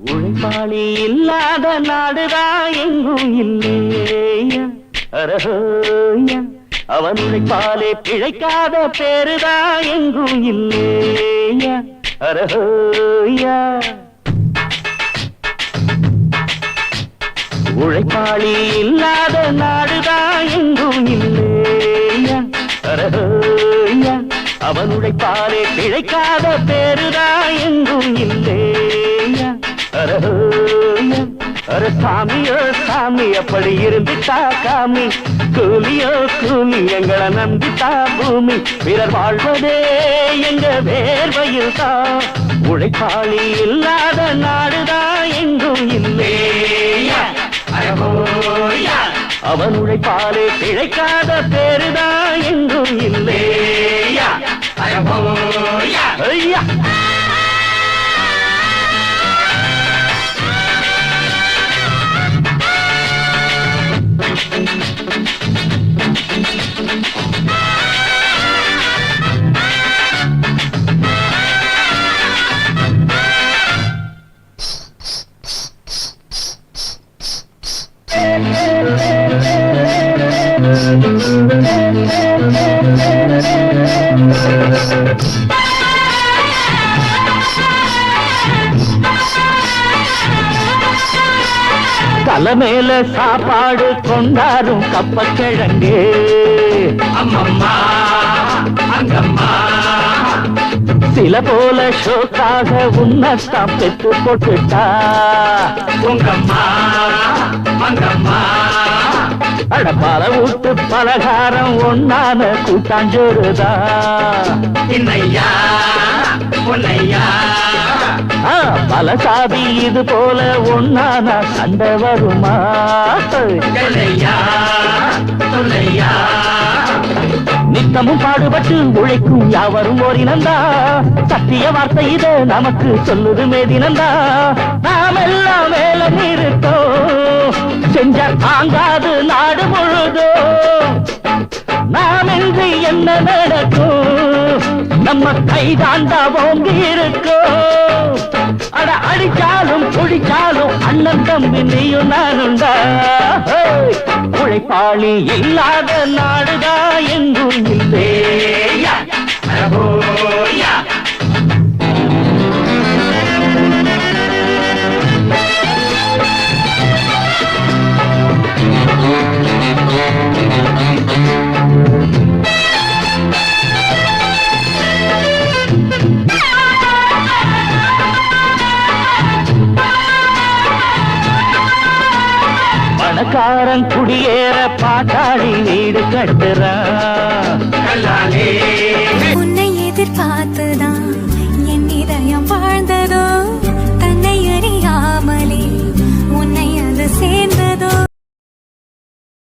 உழைப்பாளி இல்லாத நாடுதான் எங்கும் இல்லையா அரஹோயா அவன் உழைப்பாலே பிழைக்காத பேருதான் எங்கும் இல்லையா அரஹோயா உழைப்பாளி இல்லாத நாடுதான் எங்கும் இல்லையா அரஹோயா அவன் உழைப்பாலே பிழைக்காத பேருதான் எங்கும் இல்லையா அரஹோயா அர சாமியோ சாமி அப்படி இருந்துட்டா காமி கூலியோ கூலி எங்களை நம்பித்தா பூமி பிறர் வாழ்வதே எங்க வேர்வையில் தான் உழைப்பாளி இல்லாத நாடுதான் எங்கும் இல்லையா அவன் உழைப்பாலே பிழைக்காத பேருதான் எங்கும் இல்லையா ஐயா தலைமையில சாப்பாடு கொண்டாரும் கப்பக்கிழங்கு அம்மம்மா அங்கம்மா சில போல ஷோக்காக உன்னத்தான் பெற்று போட்டுட்டா உங்கம்மா அங்கம்மா அடப்பால ஊட்டு பலகாரம் ஒன்னான கூட்டாஞ்சோறுதா இன்னையா பொன்னையா பல சாதி இது போல ஒன்னான சண்டை வருமா நித்தமும் பாடுபட்டு உழைக்கும் யாவரும் ஓரினந்தா சத்திய வார்த்தை இத நமக்கு சொல்லுது மேதினந்தா நாம் எல்லாம் வேலை நிறுத்தோம் செஞ்ச தாங்காது நாடு முழுதோ நாம் இன்று என்ன நடக்கும் நம்ம கைதாண்டா ஓங்கி இருக்கோம் அட அடிச்சாலும் குடிச்சாலும் அண்ணன் தம்பி நீயும் நானுண்டா உழைப்பாளி இல்லாத நாடுதா எங்கும் இல்லையா பணக்காரன் குடியேற பாட்டாளி வீடு கட்டுறான் உன்னை எதிர்பார்த்துதான்